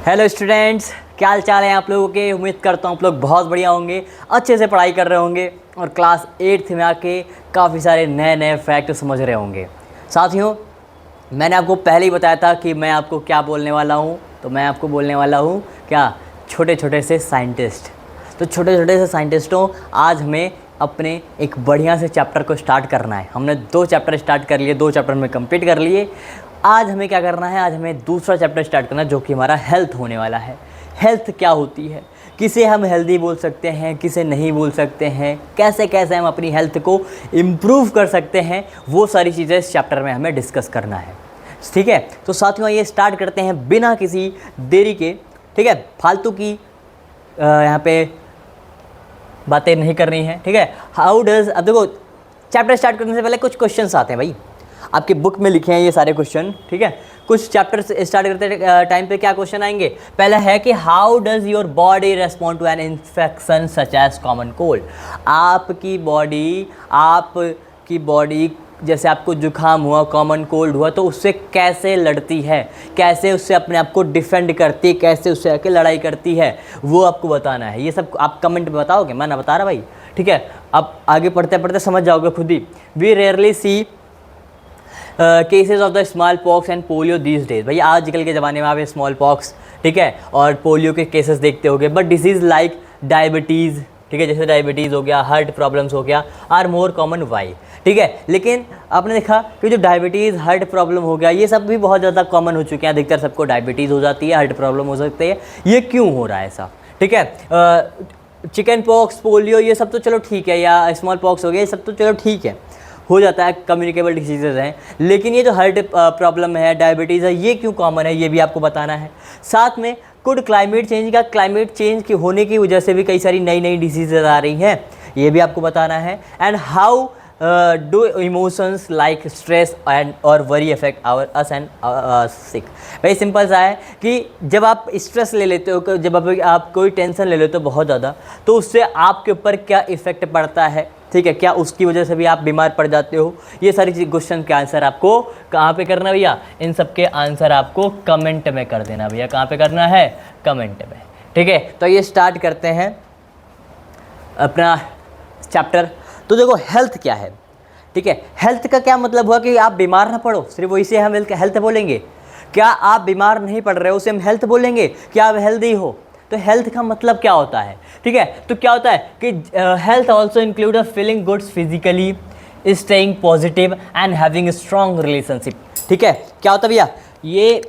Hello students, क्या हाल चाल है आप लोगों के। उम्मीद करता हूँ आप लोग बहुत बढ़िया होंगे, अच्छे से पढ़ाई कर रहे होंगे और क्लास 8th में आके काफ़ी सारे नए नए फैक्ट समझ रहे होंगे। साथियों, मैंने आपको पहले ही बताया था कि मैं आपको क्या बोलने वाला हूँ। तो मैं आपको बोलने वाला हूँ क्या, छोटे छोटे से साइंटिस्ट। तो छोटे छोटे से साइंटिस्टों, आज हमें अपने एक बढ़िया से चैप्टर को स्टार्ट करना है। हमने 2 चैप्टर स्टार्ट कर लिए, 2 चैप्टर में कंप्लीट कर लिए। आज हमें क्या करना है, आज हमें दूसरा चैप्टर स्टार्ट करना है जो कि हमारा हेल्थ होने वाला है। हेल्थ क्या होती है, किसे हम हेल्दी बोल सकते हैं, किसे नहीं बोल सकते हैं, कैसे कैसे हम अपनी हेल्थ को इम्प्रूव कर सकते हैं, वो सारी चीज़ें इस चैप्टर में हमें डिस्कस करना है। ठीक है, तो साथियों ये स्टार्ट करते हैं बिना किसी देरी के। ठीक है, फालतू की यहाँ पे बातें नहीं करनी है। ठीक है, हाउ डज, अब देखो चैप्टर स्टार्ट करने से पहले कुछ क्वेश्चंस आते हैं भाई, आपके बुक में लिखे हैं ये सारे क्वेश्चन। ठीक है, कुछ चैप्टर स्टार्ट करते टाइम पे क्या क्वेश्चन आएंगे। पहला है कि how does your body respond to an infection such as common cold. आपकी बॉडी जैसे आपको जुकाम हुआ, कॉमन कोल्ड हुआ, तो उससे कैसे लड़ती है, कैसे उससे अपने आप को डिफेंड करती है, कैसे उससे आके लड़ाई करती है, वो आपको बताना है। ये सब आप कमेंट में बताओगे, मैं ना बता रहा भाई। ठीक है, अब आगे पढ़ते पढ़ते समझ जाओगे खुद ही। We rarely see cases of the smallpox and polio these days. भैया आजकल के ज़माने में आप स्मॉल पॉक्स, ठीक है, और पोलियो के केसेस देखते होगे। बट डिसीज़ लाइक डायबिटीज़, ठीक है, जैसे डायबिटीज़ हो गया, हार्ट प्रॉब्लम्स हो गया, आर मोर कॉमन। वाई, ठीक है, लेकिन आपने देखा कि जो डायबिटीज़, हार्ट प्रॉब्लम हो गया, ये सब भी बहुत ज़्यादा कॉमन हो चुके हैं। अधिकतर सबको डायबिटीज़ हो जाती है, हार्ट प्रॉब्लम हो सकती है। ये क्यों हो रहा है ऐसा? ठीक है, चिकन पॉक्स, पोलियो, ये सब तो चलो ठीक है, या स्मॉल पॉक्स हो गया, ये सब तो चलो ठीक है, हो जाता है, कम्युनिकेबल डिसीजेज़ हैं। लेकिन ये जो हार्ट प्रॉब्लम है, डायबिटीज़ है, ये क्यों कॉमन है, ये भी आपको बताना है। साथ में कुड क्लाइमेट चेंज के होने की वजह से भी कई सारी नई नई डिसीजेज आ रही हैं, ये भी आपको बताना है। And how do emotions like stress and और worry affect our us and sick. Very simple सा है कि जब आप स्ट्रेस ले लेते हो, जब आप कोई टेंशन ले लेते हो बहुत ज़्यादा, तो उससे आपके ऊपर क्या इफ़ेक्ट पड़ता है। ठीक है, क्या उसकी वजह से भी आप बीमार पड़ जाते हो। ये सारी क्वेश्चन के आंसर आपको कहाँ पे करना भैया, इन सब के आंसर आपको कमेंट में कर देना भैया। कहाँ पे करना है, कमेंट में। ठीक है, तो ये स्टार्ट करते हैं अपना चैप्टर। तो देखो हेल्थ क्या है। ठीक है, हेल्थ का क्या मतलब हुआ कि आप बीमार ना पड़ो, सिर्फ वही से हम हेल्थ बोलेंगे। क्या आप बीमार नहीं पड़ रहे हो उसे हम हेल्थ बोलेंगे, क्या आप हेल्दी हो। तो हेल्थ का मतलब क्या होता है। ठीक है, तो क्या होता है कि health also include a feeling goods physically, staying positive and having strong relationship. ठीक है, क्या होता है भैया, ये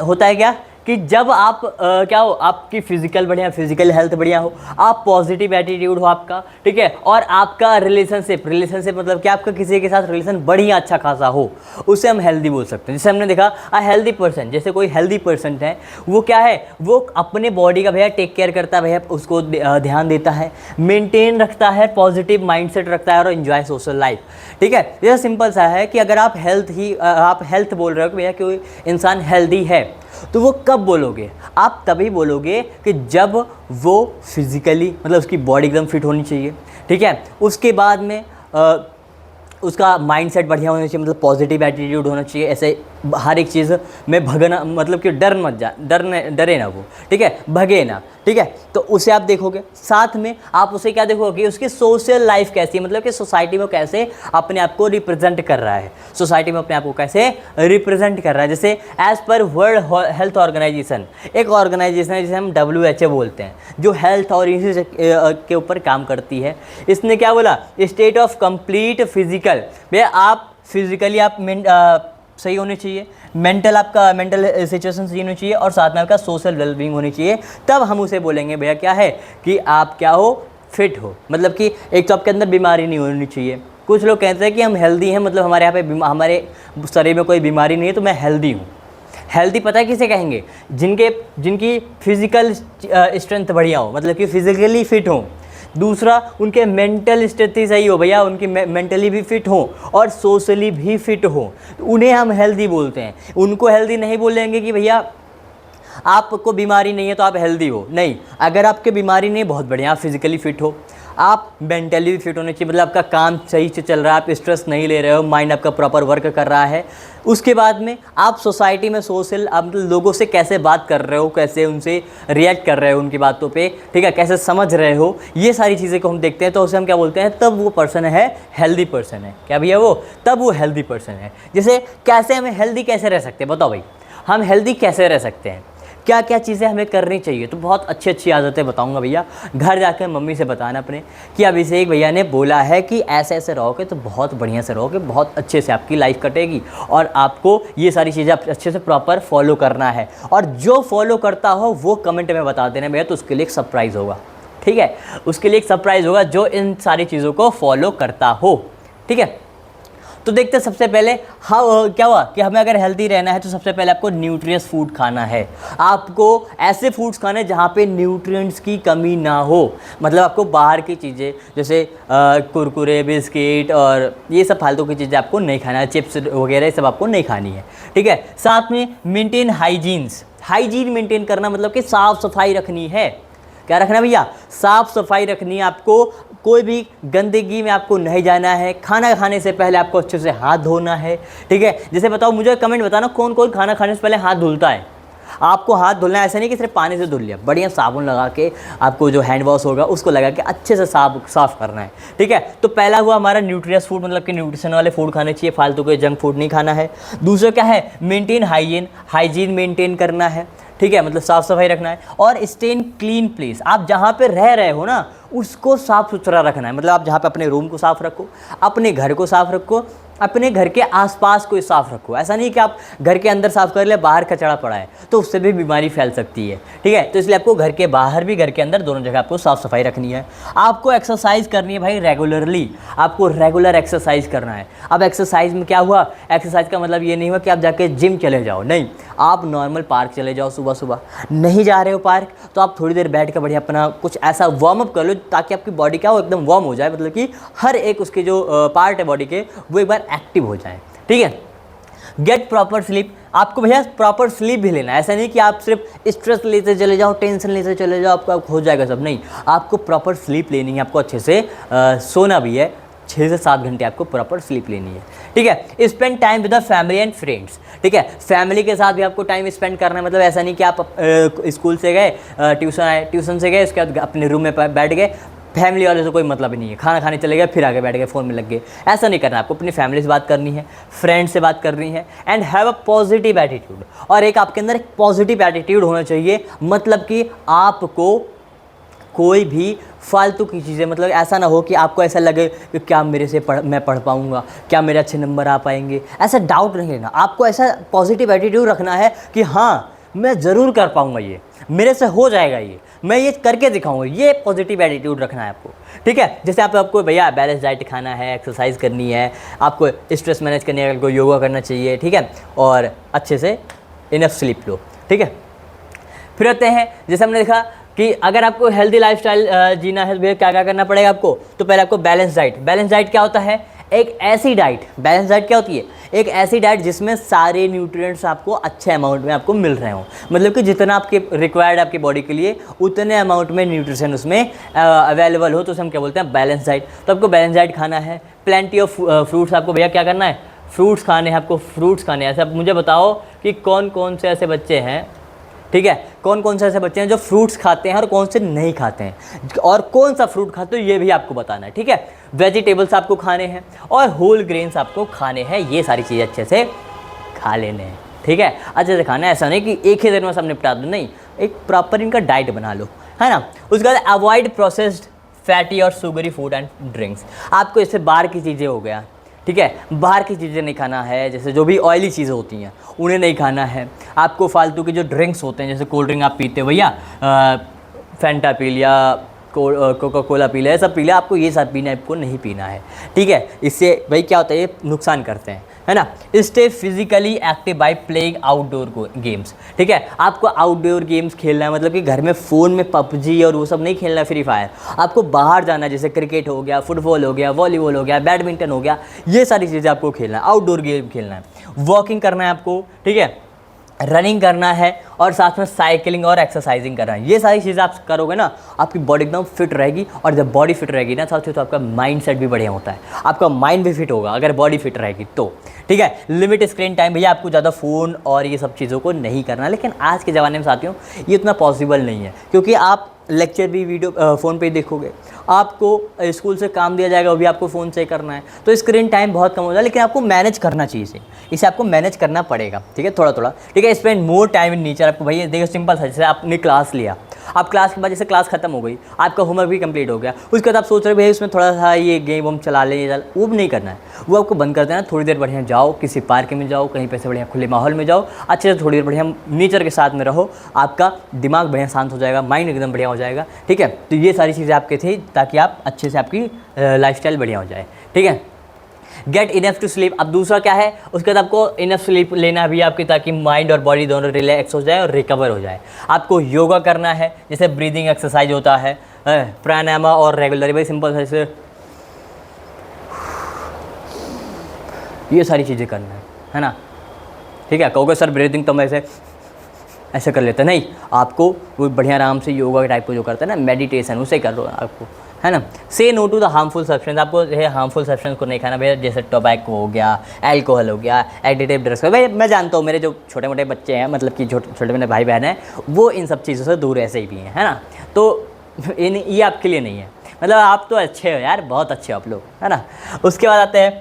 होता है क्या कि जब आप क्या हो, आपकी फिजिकल हेल्थ बढ़िया हो, आप पॉजिटिव एटीट्यूड हो आपका, ठीक है, और आपका रिलेशनशिप मतलब कि आपका किसी के साथ रिलेशन बढ़िया अच्छा खासा हो, उसे हम हेल्दी बोल सकते हैं। जैसे हमने देखा अ हेल्दी पर्सन, जैसे कोई हेल्दी पर्सन है, वो क्या है, वो अपने बॉडी का भैया टेक केयर करता है भैया, उसको ध्यान देता है, मेंटेन रखता है, पॉजिटिव माइंडसेट रखता है और एंजॉय सोशल लाइफ। ठीक है, यह सिंपल सा है कि अगर आप हेल्थ बोल रहे हो कि भैया कोई इंसान हेल्दी है, तो वो कब बोलोगे, आप तभी बोलोगे कि जब वो फिजिकली मतलब उसकी बॉडी एकदम फिट होनी चाहिए। ठीक है, उसके बाद में उसका माइंडसेट बढ़िया होना चाहिए, मतलब पॉजिटिव एटीट्यूड होना चाहिए। ऐसे हर एक चीज़ में भगना, मतलब कि डरे ना वो, ठीक है, भगे ना। ठीक है, तो उसे आप देखोगे। साथ में आप उसे क्या देखोगे, उसकी सोशल लाइफ कैसी है, मतलब कि सोसाइटी में कैसे अपने आप को रिप्रेजेंट कर रहा है, सोसाइटी में अपने आप को कैसे रिप्रेजेंट कर रहा है। जैसे as per world health organisation, एक ऑर्गेनाइजेशन है जिसे हम WHO बोलते हैं, जो हेल्थ और इसी के ऊपर काम करती है। इसने क्या बोला, स्टेट ऑफ कंप्लीट फिजिकल, भैया आप फिजिकली आप सही होने चाहिए, मेंटल सिचुएशन सही होनी चाहिए, और साथ में आपका सोशल वेलबींग होनी चाहिए, तब हम उसे बोलेंगे भैया क्या है कि आप क्या हो, फिट हो। मतलब कि एक तो आपके अंदर बीमारी नहीं होनी चाहिए। कुछ लोग कहते हैं कि हम हेल्दी हैं, मतलब हमारे यहाँ पे हमारे शरीर में कोई बीमारी नहीं है, तो मैं हेल्दी हूँ। हेल्दी पता है किसे कहेंगे, जिनकी फिजिकल स्ट्रेंथ बढ़िया हो, मतलब कि फिजिकली फिट हो। दूसरा, उनके मेंटल स्थिति सही हो भैया, उनकी मेंटली भी फिट हो और सोशली भी फिट हो, तो उन्हें हम हेल्दी बोलते हैं। उनको हेल्दी नहीं बोलेंगे कि भैया आपको बीमारी नहीं है तो आप हेल्दी हो, नहीं। अगर आपके बीमारी नहीं, बहुत बढ़िया, आप फिजिकली फिट हो, आप मेंटली भी फिट होने चाहिए, मतलब आपका काम सही से चल रहा है, आप स्ट्रेस नहीं ले रहे हो, माइंड आपका प्रॉपर वर्क कर रहा है। उसके बाद में आप सोसाइटी में सोशल, आप लोगों से कैसे बात कर रहे हो, कैसे उनसे रिएक्ट कर रहे हो उनकी बातों पे, ठीक है, कैसे समझ रहे हो, ये सारी चीज़ें को हम देखते हैं तो उसे हम क्या बोलते हैं, तब वो पर्सन है हेल्दी पर्सन है। क्या भैया वो, तब वो हेल्दी पर्सन है। जैसे कैसे हमें हेल्दी कैसे रह सकते हैं, बताओ भाई, हम हेल्दी कैसे रह सकते हैं, क्या क्या चीज़ें हमें करनी चाहिए। तो बहुत अच्छी अच्छी आदतें बताऊंगा भैया, घर जाकर मम्मी से बताना अपने कि अभिषेक भैया ने बोला है कि ऐसे ऐसे रहोगे तो बहुत बढ़िया से रहोगे, बहुत अच्छे से आपकी लाइफ कटेगी, और आपको ये सारी चीज़ें अच्छे से प्रॉपर फॉलो करना है। और जो फॉलो करता हो वो कमेंट में बता देना भैया, तो उसके लिए एक सरप्राइज़ होगा, ठीक है, उसके लिए एक सरप्राइज़ होगा जो इन सारी चीज़ों को फॉलो करता हो, ठीक है। तो देखते हैं सबसे पहले क्या हुआ कि हमें अगर हेल्दी रहना है तो सबसे पहले आपको न्यूट्रियस फूड खाना है। आपको ऐसे फूड्स खाने हैं जहाँ पे न्यूट्रिएंट्स की कमी ना हो, मतलब आपको बाहर की चीज़ें जैसे कुरकुरे, बिस्किट और ये सब फालतू की चीज़ें आपको नहीं खाना है, चिप्स वगैरह ये सब आपको नहीं खानी है, ठीक है। साथ में मेंटेन हाइजीन मेंटेन करना, मतलब कि साफ़ सफाई रखनी है। क्या रखना है भैया, साफ़ सफाई रखनी है आपको, कोई भी गंदगी में आपको नहीं जाना है। खाना खाने से पहले आपको अच्छे से हाथ धोना है, ठीक है। जैसे बताओ, मुझे कमेंट बताना कौन कौन खाना खाने से पहले हाथ धुलता है। आपको हाथ धुलना है, ऐसा नहीं कि सिर्फ पानी से धुल लिया, बढ़िया साबुन लगा के आपको जो हैंड वॉश होगा उसको लगा के अच्छे से साफ़ करना है, ठीक है। तो पहला हुआ हमारा न्यूट्रियस फूड, मतलब कि न्यूट्रिशन वाले फूड खाने चाहिए, फालतू के जंक फूड नहीं खाना है। दूसरा क्या है, मेंटेन हाइजीन मेंटेन करना है, ठीक है, मतलब साफ़ सफाई रखना है। और स्टे इन क्लीन प्लेस, आप जहाँ पे रह रहे हो ना उसको साफ़ सुथरा रखना है, मतलब आप जहाँ पे अपने रूम को साफ़ रखो, अपने घर को साफ़ रखो, अपने घर के आसपास को साफ़ रखो। ऐसा नहीं कि आप घर के अंदर साफ़ कर ले, बाहर कचरा पड़ा है तो उससे भी बीमारी फैल सकती है, ठीक है। तो इसलिए आपको घर के बाहर भी घर के अंदर दोनों जगह आपको साफ़ सफाई रखनी है। आपको एक्सरसाइज करनी है भाई रेगुलरली, आपको रेगुलर एक्सरसाइज करना है। अब एक्सरसाइज में क्या हुआ, एक्सरसाइज का मतलब ये नहीं हुआ कि आप जाके जिम चले जाओ, नहीं, आप नॉर्मल पार्क चले जाओ सुबह सुबह। नहीं जा रहे हो पार्क तो आप थोड़ी देर बैठ कर बढ़िया अपना कुछ ऐसा वार्म अप कर लो ताकि आपकी बॉडी क्या हो, एकदम वार्म हो जाए, मतलब कि हर एक उसके जो पार्ट है बॉडी के वो एक बार एक्टिव हो जाए, ठीक है। गेट प्रॉपर स्लीप, आपको भैया प्रॉपर स्लीप भी लेना है। ऐसा नहीं कि आप सिर्फ स्ट्रेस लेते चले जाओ, टेंशन लेते चले जाओ, आपका हो जाएगा सब, नहीं, आपको प्रॉपर स्लीप लेनी है, आपको अच्छे से सोना भी है, 6 से 7 घंटे आपको प्रॉपर स्लीप लेनी है, ठीक है। Spend time with the family and friends, ठीक है, फैमिली के साथ भी आपको टाइम स्पेंड करना है। मतलब ऐसा नहीं कि आप स्कूल से गए, ट्यूशन आए, ट्यूशन से गए, उसके बाद अपने रूम में बैठ गए, फैमिली वाले से कोई मतलब नहीं है, खाना खाने चले गए फिर आगे बैठ गए फ़ोन में लग गए, ऐसा नहीं करना। आपको अपनी फैमिली से बात करनी है, फ्रेंड से बात करनी है, and have a positive attitude. और एक आपके अंदर एक पॉजिटिव एटीट्यूड होना चाहिए, मतलब कि आपको कोई भी फालतू की चीज़ें, मतलब ऐसा ना हो कि आपको ऐसा लगे कि क्या मेरे से मैं पढ़ पाऊँगा, क्या मेरे अच्छे नंबर आ पाएंगे, ऐसा डाउट नहीं लेना। आपको ऐसा पॉजिटिव एटीट्यूड रखना है कि हाँ मैं ज़रूर कर पाऊँगा, ये मेरे से हो जाएगा, ये मैं ये करके दिखाऊंगा, ये पॉजिटिव एटीट्यूड रखना है आपको, ठीक है। जैसे आपको भैया बैलेंस डाइट खाना है, एक्सरसाइज करनी है, आपको स्ट्रेस मैनेज करने है, आपको योगा करना चाहिए, ठीक है, और अच्छे से इनफ स्लीप लो, ठीक है। फिर आते हैं, जैसे हमने देखा कि अगर आपको हेल्दी लाइफस्टाइल जीना है तो भैया क्या क्या करना पड़ेगा आपको। तो पहले आपको बैलेंस डाइट क्या होता है, एक ऐसी डाइट, बैलेंस डाइट क्या होती है, एक ऐसी डाइट जिसमें सारे न्यूट्रिएंट्स आपको अच्छे अमाउंट में आपको मिल रहे हों, मतलब कि जितना आपके रिक्वायर्ड आपकी बॉडी के लिए उतने अमाउंट में न्यूट्रिशन उसमें अवेलेबल हो, तो उसे हम क्या बोलते हैं, बैलेंस डाइट। तो आपको बैलेंस डाइट खाना है। प्लेंटी ऑफ फ्रूट्स, आपको भैया क्या करना है, फ्रूट्स खाने हैं, आपको फ्रूट्स खाने हैं। ऐसे आप मुझे बताओ कि कौन कौन से ऐसे बच्चे हैं, ठीक है, कौन कौन से ऐसे बच्चे हैं जो फ्रूट्स खाते हैं और कौन से नहीं खाते हैं, और कौन सा फ्रूट खाते हो ये भी आपको बताना है, ठीक है। वेजिटेबल्स आपको खाने हैं और होल ग्रेन्स आपको खाने हैं, ये सारी चीज़ें अच्छे से खा लेने हैं, ठीक है, अच्छे से खाना है। ऐसा नहीं कि एक ही दिन में सब निपटा दो, नहीं, एक प्रॉपर इनका डाइट बना लो, है ना। उसके बाद अवॉइड प्रोसेस्ड फैटी और शुगरी फूड एंड ड्रिंक्स, आपको इससे बाहर की चीज़ें हो गया, ठीक है, बाहर की चीज़ें नहीं खाना है, जैसे जो भी ऑयली चीज़ें होती हैं उन्हें नहीं खाना है। आपको फालतू के जो ड्रिंक्स होते हैं, जैसे कोल्ड ड्रिंक आप पीते हो भैया, फैंटा पी लिया, कोका कोला पी लिया, सब पी लिया, आपको ये सब पीना आपको नहीं पीना है, ठीक है। इससे भाई क्या होता है, ये नुकसान करते हैं, है ना। Stay physically active by playing outdoor games, ठीक है, आपको आउटडोर गेम्स खेलना है, मतलब कि घर में फ़ोन में पबजी और वो सब नहीं खेलना है, फ्री फायर। आपको बाहर जाना है, जैसे क्रिकेट हो गया, फुटबॉल हो गया, वॉलीबॉल हो गया, बैडमिंटन हो गया, ये सारी चीज़ें आपको खेलना है, आउटडोर गेम खेलना है। वॉकिंग करना है आपको, ठीक है, रनिंग करना है और साथ में साइकिलिंग और एक्सरसाइजिंग करना है। ये सारी चीज़ें आप करोगे ना, आपकी बॉडी एकदम फिट रहेगी। और जब बॉडी फिट रहेगी ना साथियों, तो आपका माइंड सेट भी बढ़िया होता है, आपका माइंड भी फिट होगा अगर बॉडी फिट रहेगी तो। ठीक है, लिमिट स्क्रीन टाइम, भैया आपको ज़्यादा फ़ोन और ये सब चीज़ों को नहीं करना। लेकिन आज के ज़माने में साथियों ये इतना पॉसिबल नहीं है, क्योंकि आप लेक्चर भी वीडियो फ़ोन पे ही देखोगे, आपको स्कूल से काम दिया जाएगा वो भी आपको फ़ोन से करना है, तो स्क्रीन टाइम बहुत कम हो जाए। लेकिन आपको मैनेज करना चाहिए इसे आपको मैनेज करना पड़ेगा। ठीक है, थोड़ा थोड़ा। ठीक है, spend more time in nature. आपको भैया देखो सिंपल सा, जैसे आपने क्लास लिया, आप क्लास के बाद जैसे क्लास खत्म हो गई, आपका होमवर्क भी कंप्लीट हो गया, उसके बाद आप सोच रहे भैया इसमें थोड़ा सा ये गेम हम चला लें, वो भी नहीं करना है, वो आपको बंद कर देना। थोड़ी देर बढ़िया जाओ, किसी पार्क में जाओ, कहीं पे से बढ़िया खुले माहौल में जाओ, अच्छे से थोड़ी देर बढ़िया नेचर के साथ में रहो, आपका दिमाग बढ़िया शांत हो जाएगा, माइंड एकदम बढ़िया हो जाएगा। ठीक है, तो ये सारी चीज़ें आपके थी ताकि आप अच्छे से आपकी लाइफस्टाइल बढ़िया हो जाए। ठीक है, गेट इनफ टू स्लीप। अब दूसरा क्या है, उसके बाद आपको इनफ स्लीप लेना भी आपकी, ताकि माइंड और बॉडी दोनों रिलैक्स हो जाए और रिकवर हो जाए। आपको योगा करना है, जैसे ब्रीदिंग एक्सरसाइज होता है, प्राणायाम और रेगुलर, भाई सिंपल ऐसे ये सारी चीज़ें करना है ना। ठीक है, कहोगे सर ब्रीदिंग तो मैं ऐसे कर लेते, नहीं, आपको वो बढ़िया आराम से योगा टाइप को जो करते हैं ना, मेडिटेशन, उसे कर लो आपको, है ना। Say no to the harmful substance. आपको ये हार्मफुल सब्सटेंस को नहीं खाना भैया, जैसे टोबैको हो गया, अल्कोहल हो गया, एडिटिव ड्रग्स हो गया। भाई मैं जानता हूँ मेरे जो छोटे मोटे बच्चे हैं, मतलब कि छोटे मोटे भाई बहन हैं, वो इन सब चीज़ों से दूर ऐसे ही भी हैं, है ना। तो ये आपके लिए नहीं है, मतलब आप तो अच्छे हो यार, बहुत अच्छे हो आप लोग, है ना। उसके बाद आते हैं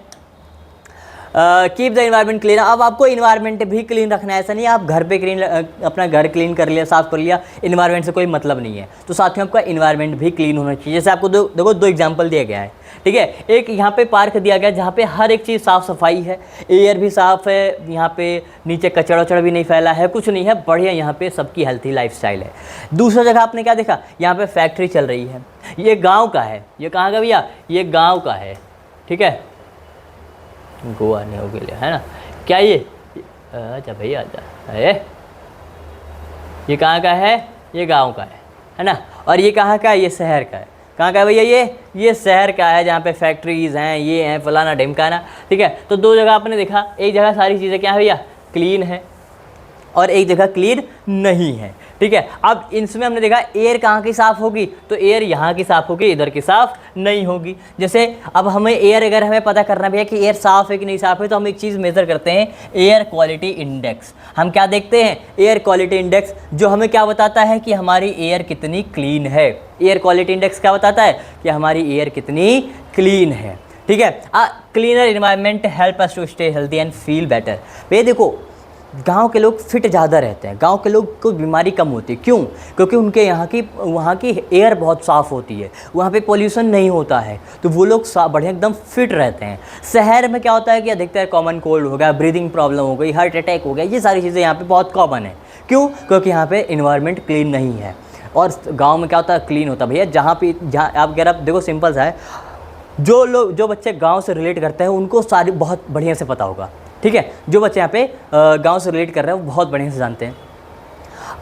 कीप द इन्वायरमेंट क्लीन। अब आपको इन्वायरमेंट भी क्लीन रखना है, ऐसा नहीं आप घर पे क्लीन, अपना घर क्लीन कर लिया, साफ़ कर लिया, इन्वायरमेंट से कोई मतलब नहीं है। तो साथियों आपका इन्वायरमेंट भी क्लीन होना चाहिए। जैसे आपको देखो दो एग्जांपल दिया गया है। ठीक है, एक यहाँ पे पार्क दिया गया जहाँ पे हर एक चीज़ साफ़ सफाई है, एयर भी साफ़ है, यहाँ पे नीचे कचड़ा वचड़ा भी नहीं फैला है, कुछ नहीं है, बढ़िया यहाँ पे सबकी हेल्थी लाइफस्टाइल है। दूसरा जगह आपने क्या देखा, यहाँ पे फैक्ट्री चल रही है, ये गाँव का है, ये कहाँ का भैया, ये गाँव का है। ठीक है, गोवा नहीं हो गया, है ना, क्या ये, अच्छा भैया आजा, ये कहाँ का है, ये गांव का है ना। और ये कहाँ का है, ये शहर का है। कहाँ का है भैया, ये शहर का है, जहाँ पे फैक्ट्रीज़ हैं, ये हैं, फलाना ढिमकाना। ठीक है, तो दो जगह आपने देखा, एक जगह सारी चीज़ें क्या है भैया, क्लीन है, और एक जगह क्लीन नहीं है। ठीक है, अब इसमें हमने देखा एयर कहाँ की साफ़ होगी, तो एयर यहाँ की साफ़ होगी, इधर की साफ़ नहीं होगी। जैसे अब हमें एयर, अगर हमें पता करना भी है कि एयर साफ़ है कि नहीं साफ़ है, तो हम एक चीज़ मेज़र करते हैं, एयर क्वालिटी इंडेक्स। हम क्या देखते हैं, एयर क्वालिटी इंडेक्स, जो हमें क्या बताता है कि हमारी एयर कितनी क्लीन है। एयर क्वालिटी इंडेक्स क्या बताता है कि हमारी एयर कितनी क्लीन है। ठीक है, cleaner environment help us to stay healthy and feel better. ये देखो, गांव के लोग फिट ज़्यादा रहते हैं, गांव के लोग को बीमारी कम होती है। क्यों? क्योंकि उनके वहाँ की एयर बहुत साफ़ होती है, वहाँ पे पोल्यूशन नहीं होता है, तो वो लोग बढ़िया एकदम फिट रहते हैं। शहर में क्या होता है कि अधिकतर कॉमन कोल्ड हो गया, ब्रीदिंग प्रॉब्लम हो गई, हार्ट अटैक हो गया, ये सारी चीज़ें यहाँ पे बहुत कॉमन है। क्यों? क्योंकि यहाँ पे इन्वायरमेंट क्लीन नहीं है। और गाँव में क्या होता है, क्लीन होता है भैया। जहाँ आप अगर आप देखो, सिंपल सा है, जो बच्चे गाँव से रिलेट करते हैं उनको सारी बहुत बढ़िया से पता होगा। ठीक है, जो बच्चे यहाँ पे गांव से रिलेट कर रहे हैं वो बहुत बढ़िया से जानते हैं।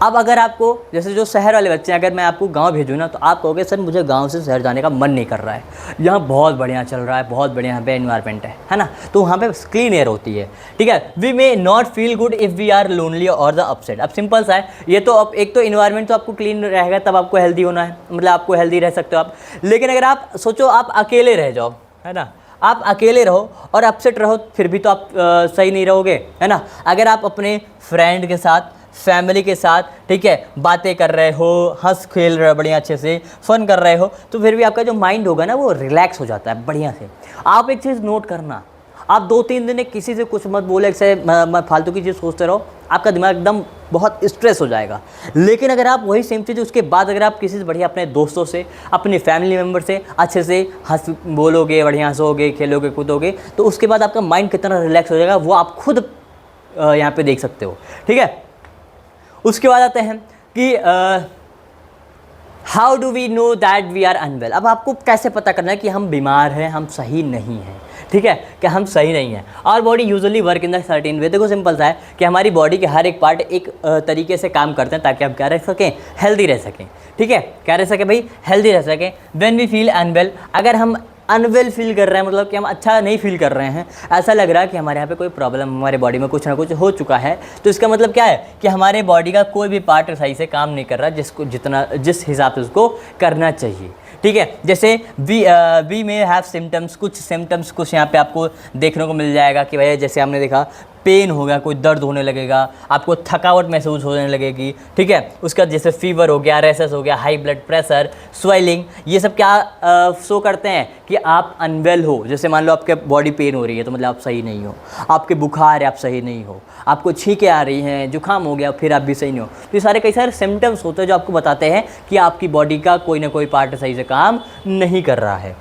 अब अगर आपको, जैसे जो शहर वाले बच्चे हैं, अगर मैं आपको गांव भेजूँ ना, तो आप कहोगे सर मुझे गांव से शहर जाने का मन नहीं कर रहा है, यहाँ बहुत बढ़िया चल रहा है, बहुत बढ़िया यहाँ पे एनवायरनमेंट है ना, तो वहाँ पे क्लीन एयर होती है। ठीक है, we may not feel good if we are lonely और द अपसेट। अब सिंपल सा है ये तो, अब एक तो इन्वायरमेंट तो आपको क्लीन रहेगा तब आपको हेल्दी होना है, मतलब आपको हेल्दी रह सकते हो आप। लेकिन अगर आप सोचो आप अकेले रह जाओ, है ना, आप अकेले रहो और अपसेट रहो, फिर भी तो आप सही नहीं रहोगे, है ना। अगर आप अपने फ्रेंड के साथ, फैमिली के साथ, ठीक है, बातें कर रहे हो, हंस खेल रहे हो, बढ़िया अच्छे से फन कर रहे हो, तो फिर भी आपका जो माइंड होगा ना वो रिलैक्स हो जाता है बढ़िया से। आप एक चीज़ नोट करना, आप 2-3 दिन किसी से कुछ मत बोले, से फालतू की चीज़ सोचते रहो, आपका दिमाग एकदम बहुत स्ट्रेस हो जाएगा। लेकिन अगर आप वही सेम चीज़ उसके बाद अगर आप किसी से बढ़िया, अपने दोस्तों से, अपने फैमिली मेम्बर से अच्छे से हंस बोलोगे, बढ़िया हंसोगे, खेलोगे, कूदोगे, तो उसके बाद आपका माइंड कितना रिलैक्स हो जाएगा वो आप खुद यहाँ पे देख सकते हो। ठीक है, उसके बाद आते हैं कि how do we know that we are unwell. अब आपको कैसे पता करना है कि हम बीमार हैं, हम सही नहीं हैं। ठीक है, कि हम सही नहीं हैं। और body usually work in the certain way. देखो सिंपल सा है कि हमारी बॉडी के हर एक पार्ट एक तरीके से काम करते हैं ताकि हम क्या रह सकें, हेल्दी रह सकें। ठीक है, क्या रह सकें भाई, हेल्दी रह सकें। व्हेन वी फील अनवेल, अगर हम अनवेल फील कर रहे हैं, मतलब कि हम अच्छा नहीं फील कर रहे हैं, ऐसा लग रहा है कि हमारे यहाँ पे कोई प्रॉब्लम, हमारे बॉडी में कुछ ना कुछ हो चुका है, तो इसका मतलब क्या है कि हमारे बॉडी का कोई भी पार्ट सही से काम नहीं कर रहा जिस हिसाब से उसको करना चाहिए। ठीक है, जैसे वी में हैव सिम्टम्स, कुछ सिम्टम्स कुछ यहाँ पे आपको देखने को मिल जाएगा कि भाई जैसे हमने देखा पेन होगा, कोई दर्द होने लगेगा, आपको थकावट महसूस होने लगेगी। ठीक है, उसका जैसे फीवर हो गया, रेसेस हो गया, हाई ब्लड प्रेशर, स्वेलिंग, ये सब क्या शो करते हैं कि आप अनवेल हो। जैसे मान लो आपके बॉडी पेन हो रही है तो मतलब आप सही नहीं हो, आपके बुखार है आप सही नहीं हो, आपको छींकें आ रही हैं, जुकाम हो गया फिर आप भी सही नहीं हो। तो ये सारे कई सारे सिम्टम्स होते हैं जो आपको बताते हैं कि आपकी बॉडी का कोई ना कोई पार्ट सही से काम नहीं कर रहा है।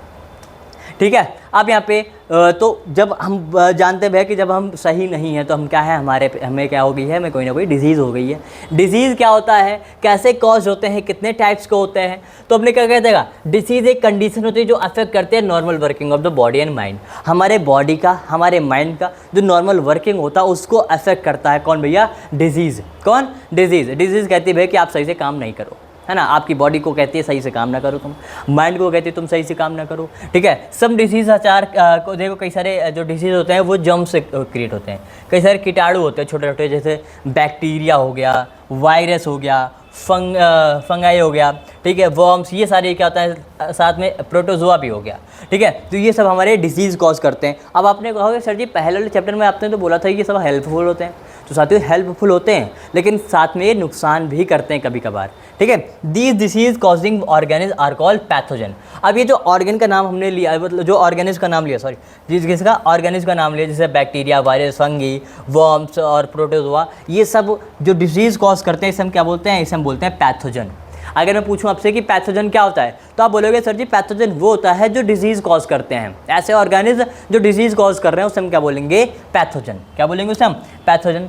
ठीक है, अब यहाँ पे तो जब हम जानते हैं कि जब हम सही नहीं हैं तो हम क्या है, हमें क्या हो गई है, हमें कोई ना कोई डिजीज़ हो गई है। डिजीज़ क्या होता है, कैसे कॉज होते हैं, कितने टाइप्स के होते हैं, तो अपने क्या कहते हैं, डिसीज़ एक कंडीशन होती है जो अफेक्ट करते हैं normal working of the body and mind. हमारे बॉडी का, हमारे माइंड का जो नॉर्मल वर्किंग होता है उसको अफेक्ट करता है कौन भैया, डिजीज़। कौन, डिजीज़ कहती है भैया कि आप सही से काम नहीं करो, है ना, आपकी बॉडी को कहती है सही से काम ना करो, तुम माइंड को कहती है तुम सही से काम ना करो। ठीक है, सब डिसीज़ को देखो, कई सारे जो डिसीज़ होते हैं वो जर्म से क्रिएट होते हैं, कई सारे कीटाणु होते हैं छोटे छोटे, जैसे बैक्टीरिया हो गया, वायरस हो गया, फंगाई हो गया, ठीक है, वर्म्स, ये सारे क्या होता है, साथ में प्रोटोजोआ भी हो गया। ठीक है, तो ये सब हमारे डिसीज़ कॉज करते हैं। अब आपने कहा सर जी पहले वाले चैप्टर में आपने तो बोला था कि ये सब हेल्पफुल होते हैं, तो साथियों हेल्पफुल होते हैं लेकिन साथ में ये नुकसान भी करते हैं कभी कभार। ठीक है, these disease causing organisms are called pathogen. अब ये जो ऑर्गेन का नाम हमने लिया, मतलब जो ऑर्गेनिज का नाम लिया, सॉरी जिसका ऑर्गेनिज का नाम लिया, जैसे बैक्टीरिया, वायरस, फंगी, वर्म्स और प्रोटोजोआ, ये सब जो डिसीज़ कॉज करते हैं इसे हम क्या बोलते हैं, इसे हम बोलते हैं पैथोजन। अगर मैं पूछूं आपसे कि पैथोजन क्या होता है तो आप बोलोगे सर जी पैथोजन वो होता है जो डिजीज़ कॉज करते हैं, ऐसे ऑर्गेनिज्म जो डिजीज़ कॉज कर रहे हैं उसे हम क्या बोलेंगे, पैथोजन। क्या बोलेंगे उसे हम, पैथोजन।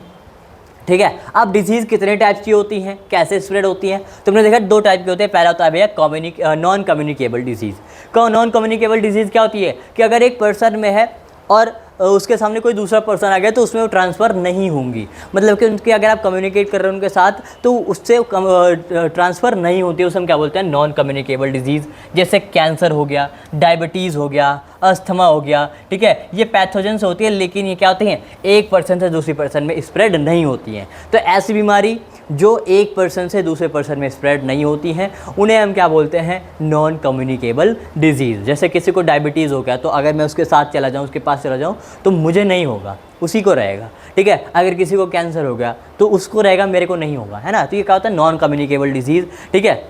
ठीक है, अब डिजीज़ कितने टाइप्स की होती हैं, कैसे स्प्रेड होती हैं, तुमने देखा 2 टाइप के होते हैं। पहला होता है भैया non communicable disease. Non communicable disease क्या होती है कि अगर एक पर्सन में है और उसके सामने कोई दूसरा पर्सन आ गया तो उसमें वो ट्रांसफ़र नहीं होंगी, मतलब कि उनके अगर आप कम्युनिकेट कर रहे हो उनके साथ तो उससे ट्रांसफ़र नहीं होती है, उसे हम क्या बोलते हैं, नॉन कम्युनिकेबल डिजीज़। जैसे कैंसर हो गया, डायबिटीज़ हो गया, अस्थमा हो गया। ठीक है, ये पैथोजेंस होती है लेकिन ये क्या होती हैं, एक पर्सन से दूसरी पर्सन में स्प्रेड नहीं होती हैं। तो ऐसी बीमारी जो एक पर्सन से दूसरे पर्सन में स्प्रेड नहीं होती हैं उन्हें हम क्या बोलते हैं, नॉन कम्युनिकेबल डिजीज़। जैसे किसी को डायबिटीज़ हो गया तो अगर मैं उसके साथ चला जाऊँ, उसके पास चला जाऊँ तो मुझे नहीं होगा, उसी को रहेगा। ठीक है, अगर किसी को कैंसर हो गया तो उसको रहेगा, मेरे को नहीं होगा, है ना। तो ये क्या होता है, नॉन कम्युनिकेबल डिजीज़। ठीक है,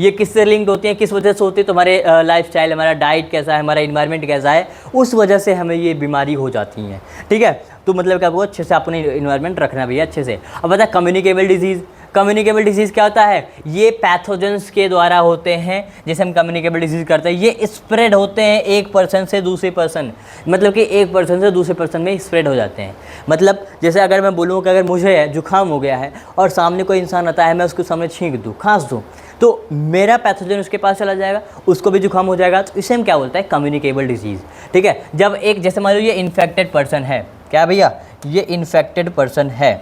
ये किससे लिंक्ड होती है, किस वजह से होती है, तो हमारे लाइफस्टाइल, हमारा डाइट कैसा है, हमारा इन्वायरमेंट कैसा है, उस वजह से हमें ये बीमारी हो जाती हैं। ठीक है, तो मतलब क्या, वो अच्छे से अपने इन्वायरमेंट रखना भैया अच्छे से। अब बता कम्युनिकेबल डिजीज़, कम्युनिकेबल डिजीज़ क्या होता है, ये पैथोजेंस के द्वारा होते हैं, जैसे हम कम्युनिकेबल डिजीज़ करते हैं, ये स्प्रेड होते हैं एक पर्सन से दूसरे पर्सन, मतलब कि एक पर्सन से दूसरे पर्सन में स्प्रेड हो जाते हैं। मतलब जैसे अगर मैं बोलूँ कि अगर मुझे जुकाम हो गया है और सामने कोई इंसान आता है, मैं उसके सामने छींक दूँ, खांस दूँ, तो मेरा पैथोजन उसके पास चला जाएगा, उसको भी जुकाम हो जाएगा, तो इसे हम क्या बोलते हैं, कम्युनिकेबल डिजीज़। ठीक है, जब एक जैसे मान लो ये इन्फेक्टेड पर्सन है, क्या भैया, ये इन्फेक्टेड पर्सन है।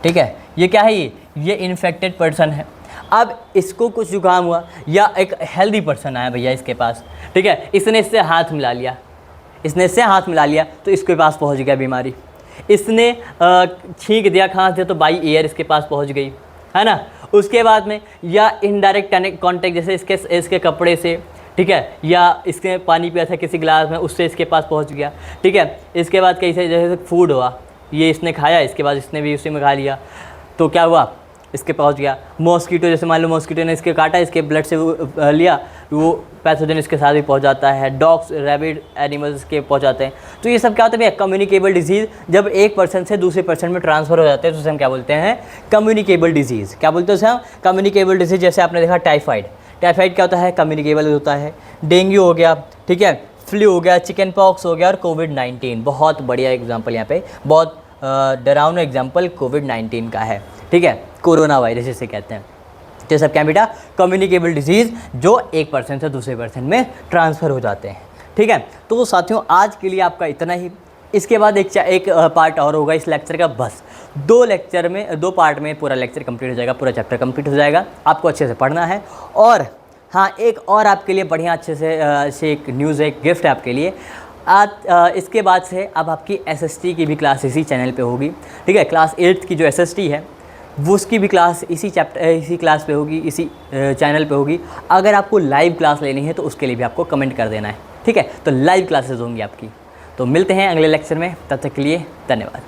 ठीक है, ये क्या है, ये इन्फेक्टेड पर्सन है। अब इसको कुछ जुकाम हुआ या एक हेल्दी पर्सन आया भैया इसके पास, ठीक है, इसने इससे हाथ मिला लिया, तो इसके पास पहुंच गया बीमारी। इसने छींक दिया, खांस दिया, तो बाई एयर इसके पास पहुंच गई, है ना। उसके बाद में या इनडायरेक्ट कॉन्टेक्ट, जैसे इसके कपड़े से, ठीक है, या इसके पानी पिया था किसी गिलास में, उससे इसके पास पहुंच गया। ठीक है, इसके बाद कैसे, जैसे फूड हुआ, ये इसने खाया, इसके बाद इसने भी उसी में खा लिया, तो क्या हुआ, इसके पहुंच गया। मॉस्कीटो, जैसे मान लो मॉस्कीटो ने इसके काटा, इसके ब्लड से वो लिया, वो पैथोजन इसके साथ भी पहुंच जाता है। डॉग्स, रैबिट, एनिमल्स के पहुंच जाते हैं। तो ये सब क्या होता है भैया, कम्युनिकेबल डिजीज़। जब एक पर्सन से दूसरे पर्सन में ट्रांसफ़र हो जाते हैं तो उसे हम क्या बोलते हैं, कम्युनिकेबल डिजीज़। क्या बोलते हैं उसे हम, कम्युनिकेबल डिजीज़। जैसे आपने देखा टाइफाइड क्या होता है, कम्युनिकेबल होता है। डेंगू हो गया, ठीक है, फ्लू हो गया, चिकन पॉक्स हो गया और कोविड-19, बहुत बढ़िया एग्जाम्पल यहाँ पे, बहुत डरावना एग्जाम्पल कोविड-19 का है। ठीक है, कोरोना वायरस जिसे कहते हैं। तो सब क्या बेटा, कम्युनिकेबल डिजीज़ जो एक पर्सन से दूसरे पर्सन में ट्रांसफ़र हो जाते हैं। ठीक है, तो साथियों आज के लिए आपका इतना ही। इसके बाद एक पार्ट और होगा इस लेक्चर का, बस 2 पार्ट में पूरा लेक्चर कंप्लीट हो जाएगा, पूरा चैप्टर कंप्लीट हो जाएगा। आपको अच्छे से पढ़ना है और हाँ, एक और आपके लिए बढ़िया अच्छे से एक न्यूज़ है, एक गिफ्ट है आपके लिए। आज इसके बाद से अब आपकी एसएसटी की भी क्लास इसी चैनल पे होगी, ठीक है। क्लास 8th की जो एसएसटी है वो उसकी भी क्लास इसी क्लास पे होगी, इसी चैनल पे होगी। अगर आपको लाइव क्लास लेनी है तो उसके लिए भी आपको कमेंट कर देना है, ठीक है। तो लाइव क्लासेस होंगी आपकी। तो मिलते हैं अगले लेक्चर में, तब तक के लिए धन्यवाद।